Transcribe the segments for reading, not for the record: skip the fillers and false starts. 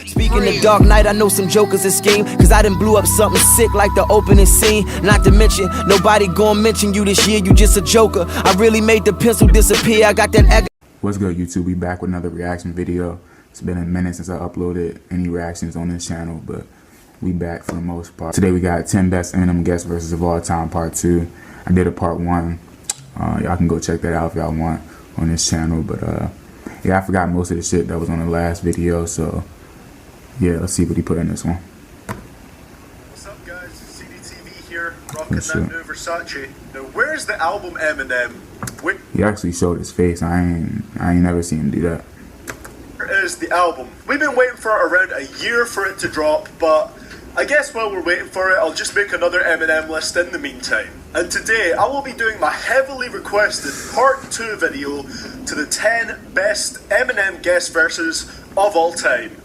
Speaking of Dark Knight, I know some jokers that scheme, cause I done blew up something sick like the opening scene. Not to mention, nobody gon' mention you this year, you just a joker. I really made the pencil disappear, I got that. What's good, YouTube? We back with another reaction video. It's been a minute since I uploaded any reactions on this channel, but we back for the most part. Today we got 10 best Eminem guest verses of all time, part 2. I did a part 1. Y'all can go check that out if y'all want on this channel, but yeah, I forgot most of the shit that was on the last video, so yeah, let's see what he put in this one. What's up, guys? CDTV here, rocking that new Versace. Now, where's the album Eminem? He actually showed his face. I ain't never seen him do that. Where is the album? We've been waiting for around a year for it to drop, but I guess while we're waiting for it, I'll just make another Eminem list in the meantime. And today, I will be doing my heavily requested part 2 video to the 10 best Eminem guest verses of all time.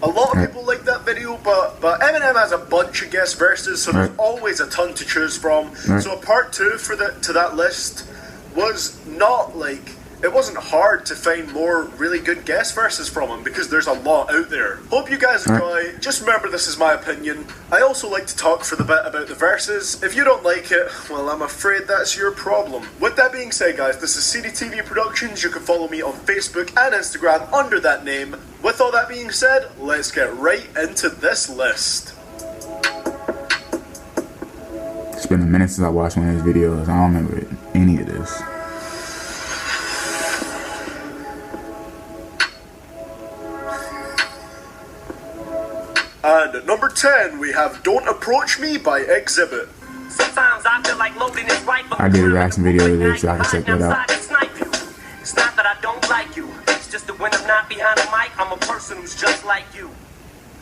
A lot of people like that video, but Eminem has a bunch of guest verses, so there's always a ton to choose from. So a part 2 to that list was not like, it wasn't hard to find more really good guest verses from him, because there's a lot out there. Hope you guys enjoy. Just remember, this is my opinion. I also like to talk for the bit about the verses. If you don't like it, well, I'm afraid that's your problem. With that being said, guys, this is CDTV Productions. You can follow me on Facebook and Instagram under that name. With all that being said, let's get right into this list. It's been a minute since I watched one of his videos. I don't remember any of this. And at number 10, we have Don't Approach Me by Exhibit. Sometimes I feel like loading is right, but I did a reaction video to this, so I can check that out. It's not that I don't like you, it's just that when I'm not behind the mic, I'm a person who's just like you.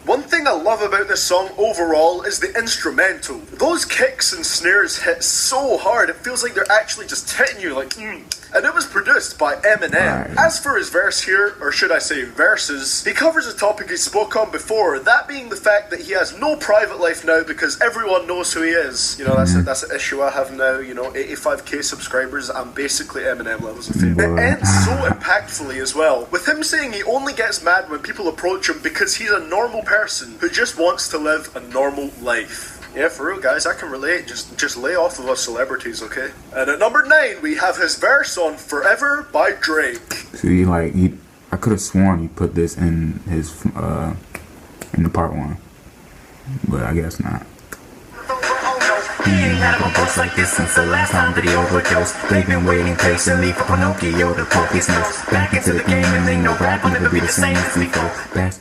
One thing I love about this song overall is the instrumental. Those kicks and snares hit so hard, it feels like they're actually just hitting you like, And it was produced by Eminem. As for his verse here, or should I say verses, he covers a topic he spoke on before, that being the fact that he has no private life now because everyone knows who he is. You know, that's an issue I have now, you know, 85k subscribers, I'm basically Eminem levels of fame. It ends so impactfully as well, with him saying he only gets mad when people approach him because he's a normal person who just wants to live a normal life. Yeah, for real, guys, I can relate. Just lay off of us celebrities, okay? And at number 9, we have his verse on Forever by Drake. See, like, I could have sworn he put this in his, in the part 1. But I guess not. He ain't had a voice like this since the last time that he overdosed. They've been waiting patiently for Pinocchio to poke his nose back into the game, and they know rap will never be the same as we go.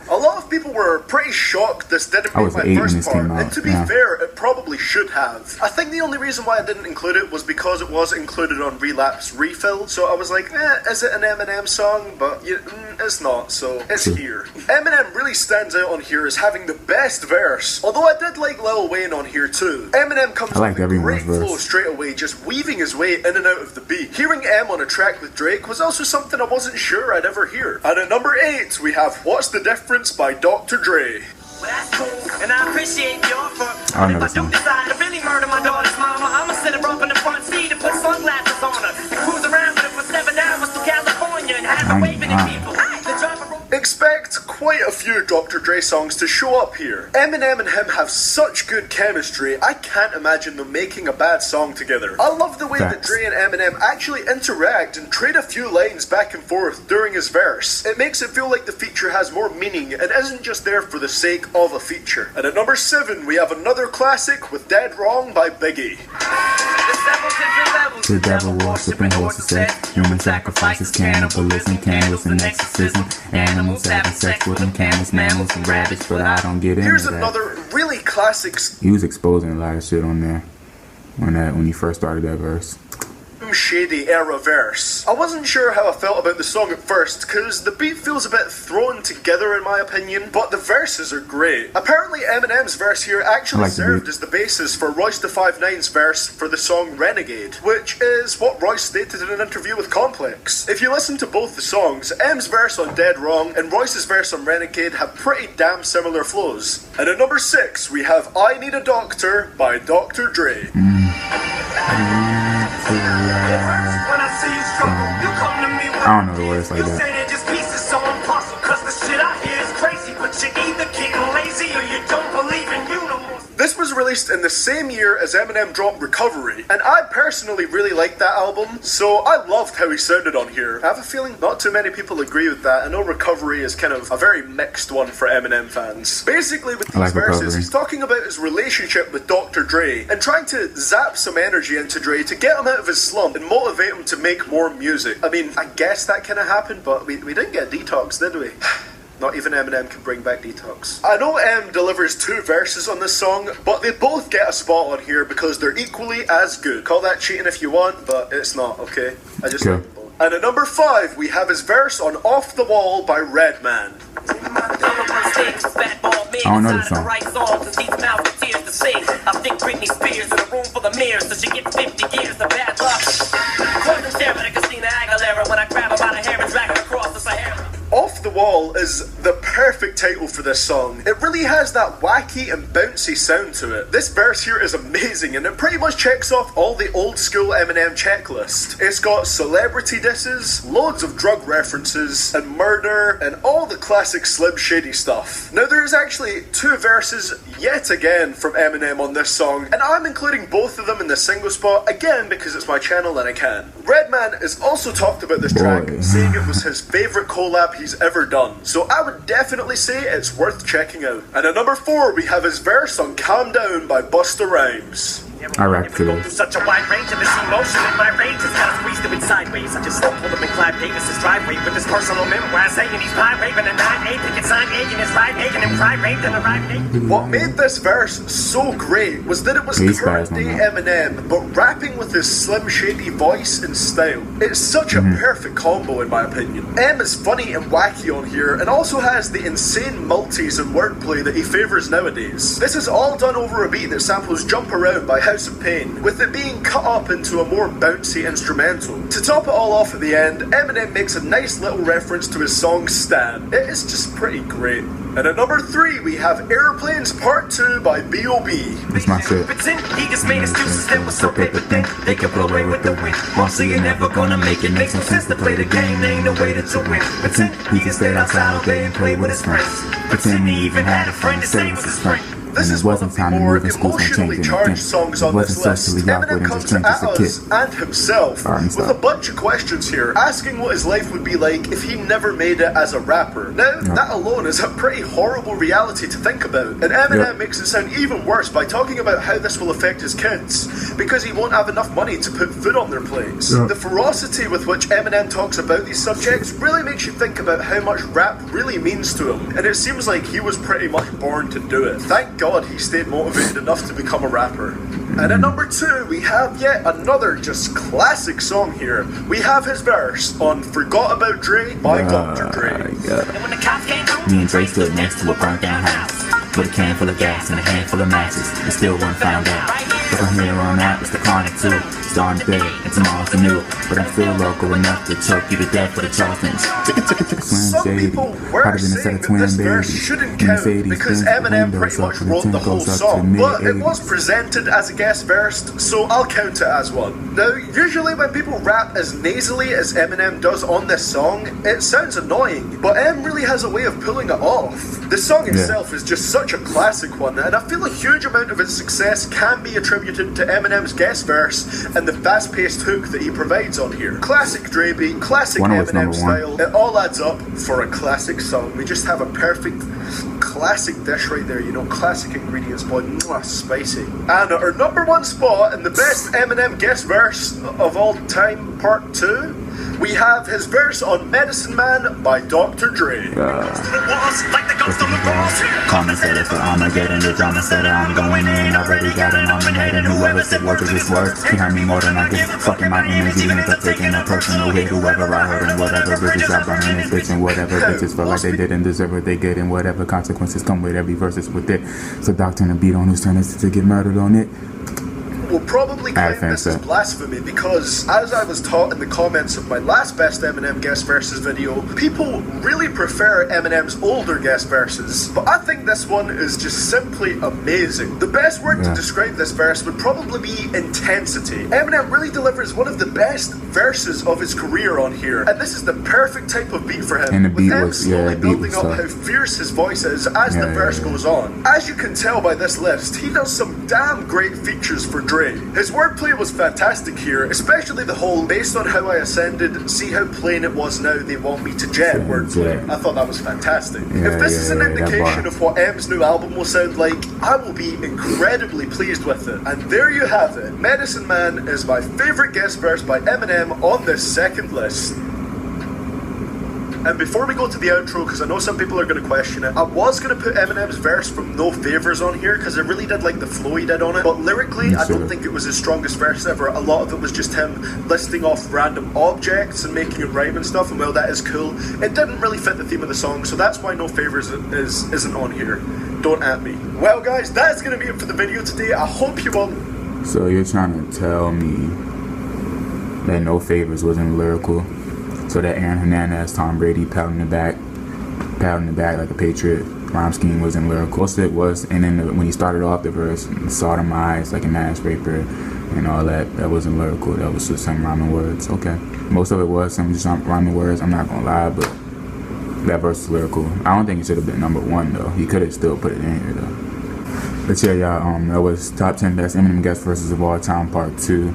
A lot of people were pretty shocked this didn't make my first part, and to be fair, it probably should have. I think the only reason why I didn't include it was because it was included on Relapse Refill, so I was like, is it an Eminem song? But it's not, so it's here. Eminem really stands out on here as having the best verse, although I did like Lil Wayne on here too. Eminem comes with a great flow straight away, just weaving his way in and out of the beat. Hearing M on a track with Drake was also something I wasn't sure I'd ever hear. And at number 8, we have What's the Difference by Dr. Dre. Well, that's cool, and I appreciate the offer. I if I do decide to really murder my daughter's mama, I'ma sit her up in the front seat and put sunglasses on her and cruise around with her for 7 hours to California and have her waving at people. Expect quite a few Dr. Dre songs to show up here. Eminem and him have such good chemistry, I can't imagine them making a bad song together. I love the way that Dre and Eminem actually interact and trade a few lines back and forth during his verse. It makes it feel like the feature has more meaning and isn't just there for the sake of a feature. And at number 7, we have another classic with Dead Wrong by Biggie. The devil worshiping horses, sex, human sacrifices, cannibalism, candles and exorcism, animals having sex with them, camels, mammals, and rabbits, but I don't get into that. Here's another really classic. He was exposing a lot of shit on there when he first started that verse. Shady era verse. I wasn't sure how I felt about the song at first, because the beat feels a bit thrown together in my opinion, but the verses are great. Apparently Eminem's verse here actually served as the basis for Royce da 5'9's verse for the song Renegade, which is what Royce stated in an interview with Complex. If you listen to both the songs, M's verse on Dead Wrong and Royce's verse on Renegade have pretty damn similar flows. And at number 6, we have I Need a Doctor by Dr. Dre. I don't know the words like that. but you're either getting lazy or you don't believe in you no more. This was released in the same year as Eminem dropped Recovery, and I personally really liked that album, so I loved how he sounded on here. I have a feeling not too many people agree with that. I know Recovery is kind of a very mixed one for Eminem fans. Basically, with these verses, he's talking about his relationship with Dr. Dre, and trying to zap some energy into Dre to get him out of his slump and motivate him to make more music. I mean, I guess that kind of happened, but we didn't get Detox, did we? Not even Eminem can bring back Detox. I know M delivers 2 verses on this song, but they both get a spot on here because they're equally as good. Call that cheating if you want, but it's not, okay? I just like them both. And at number 5, we have his verse on Off the Wall by Redman. I don't know this song. I think Britney Spears in a room full of mirrors, so she gets 50 years of bad luck. Poison staring at Christina Aguilera when I grab her by the hair and drag her across the Sahara. Off the Wall is the perfect title for this song. It really has that wacky and bouncy sound to it. This verse here is amazing, and it pretty much checks off all the old school Eminem checklist. It's got celebrity disses, loads of drug references, and murder, and all the classic Slim Shady stuff. Now there is actually 2 verses yet again from Eminem on this song, and I'm including both of them in the single spot, again because it's my channel and I can. Redman has also talked about this track, saying it was his favourite collab he's ever done, so I would definitely say it's worth checking out. And at number 4, we have his verse on Calm Down by Busta Rhymes. I rap to this. Such a wide range of this emotion in my rage has got to squeeze through it sideways. I just pulled him in Clive Davis's driveway with his personal memoir saying he's pie raving and 9-8 picket sign aching his ride making him cry raped and arrived naked. What made this verse so great was that it was current day Eminem, but rapping with his Slim Shady voice and style. It's such a perfect combo in my opinion. M is funny and wacky on here, and also has the insane multis and wordplay that he favours nowadays. This is all done over a beat that samples Jump Around by House of Pain, with it being cut up into a more bouncy instrumental. To top it all off at the end, Eminem makes a nice little reference to his song Stan. It is just pretty great. And at number 3, we have Airplanes Part 2 by B.O.B. That's my shit. He just made excuses that was so paper thin. They could blow away with the wind. Won't say you're never gonna make it. Makes no sense to play the game. There ain't no way to win. Pretend he can stay outside all day and play with his friends. Pretend he even had a friend to say was his friend. This is one of the more emotionally charged songs on this list. Eminem comes at us and himself with a bunch of questions here, asking what his life would be like if he never made it as a rapper. Now, that alone is a pretty horrible reality to think about, and Eminem makes it sound even worse by talking about how this will affect his kids, because he won't have enough money to put food on their plates. The ferocity with which Eminem talks about these subjects really makes you think about how much rap really means to him, and it seems like he was pretty much born to do it. Thank God he stayed motivated enough to become a rapper. And at number 2, we have yet another just classic song here. We have his verse on Forgot About Dre by Dr. Dre. Me and Dre stood next to a burnt down house with a can full of gas and a handful of matches, and still one found out. But from here on out, it's the chronic too. Starting today, and tomorrow's the new. But I'm still local enough to choke you to death with a Charleston. Some people were saying that this verse shouldn't count because Eminem pretty much wrote the whole song, but it was presented as a guest verse, so I'll count it as one. Now, usually when people rap as nasally as Eminem does on this song, it sounds annoying, but M really has a way of pulling it off. The song itself is just such a classic one, and I feel a huge amount of its success can be attributed to Eminem's guest verse and the fast-paced hook that he provides on here. Classic Dre beat, classic Eminem style, it all adds up for a classic song. We just have a perfect classic dish right there, you know, classic ingredients, boy, spicy. And at our number 1 spot in the best Eminem guest verse of all time, part 2, we have his verse on Medicine Man by Dr. Dre. Common setter for Armageddon, the drama setter, I'm going in. Already got an arm in head, and whoever said words of his words, he heard me more than I did. Fucking my energy, ends up taking a personal hit. Whoever I hurt and whatever bridges I burn in this bitch, and whatever bitches felt like they didn't deserve what they get, and whatever consequences come with every verse is with it. So doctor and beat on whose turn is to get murdered on it. Will probably claim this as blasphemy because, as I was taught in the comments of my last best Eminem guest verses video, people really prefer Eminem's older guest verses, but I think this one is just simply amazing. The best word to describe this verse would probably be intensity. Eminem really delivers one of the best verses of his career on here, and this is the perfect type of beat for him. And the beat with him was, slowly beat building was up tough. how fierce his voice is as the verse goes on. As you can tell by this list, he does some damn great features for Dre. His wordplay was fantastic here, especially the whole "based on how I ascended, see how plain it was now they want me to jet" wordplay. I thought that was fantastic. If this is an indication of what M's new album will sound like, I will be incredibly pleased with it. And there you have it. Medicine Man is my favourite guest verse by Eminem on this second list. And before we go to the outro, because I know some people are going to question it, I was going to put Eminem's verse from No Favors on here, because I really did like the flow he did on it, but lyrically, I don't think it was his strongest verse ever. A lot of it was just him listing off random objects and making it rhyme and stuff, and while that is cool, it didn't really fit the theme of the song, so that's why No Favors isn't on here. Don't at me. Well guys, that's going to be it for the video today. I hope you all... So you're trying to tell me that No Favors wasn't lyrical? So that Aaron Hernandez, Tom Brady, pounding the back like a Patriot rhyme scheme wasn't lyrical. Most of it was, and then when he started off the verse, sodomized like a mass raper and all that, that wasn't lyrical. That was just some rhyming words. Okay, most of it was some just rhyming words. I'm not gonna lie, but that verse is lyrical. I don't think it should have been #1 though. He could have still put it in here though. But yeah, y'all, that was top 10 best Eminem guest verses of all time, part 2.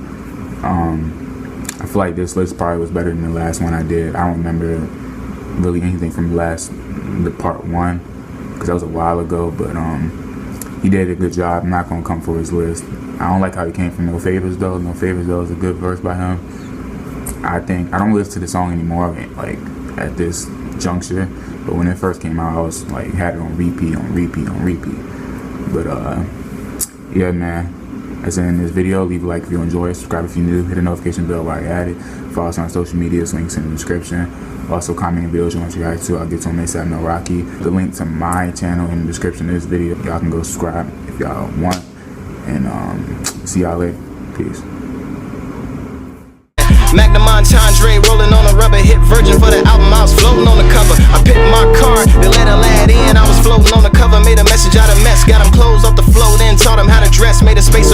I feel like this list probably was better than the last one I did. I don't remember really anything from the part 1, because that was a while ago, but he did a good job. I'm not gonna come for his list. I don't like how he came from No Favors though. No Favors though is a good verse by him. I don't listen to the song anymore, like at this juncture, but when it first came out, I was like had it on repeat. But yeah, man. That's it in this video. Leave a like if you enjoy it. Subscribe if you're new. Hit the notification bell while you're at it. Follow us on social media. Links in the description. Also, comment and videos you want to react to. I'll get to them ASAP. No Rocky. The link to my channel in the description of this video. Y'all can go subscribe if y'all want. And see y'all later. Peace. Magnum Montandre rolling on a rubber, hit Virgin for the album. I was floating on the cover. I picked my car, they let a lad in. I was floating on the cover, made a message out of mess. Got him clothes off the floor, then taught him how to dress. Made a space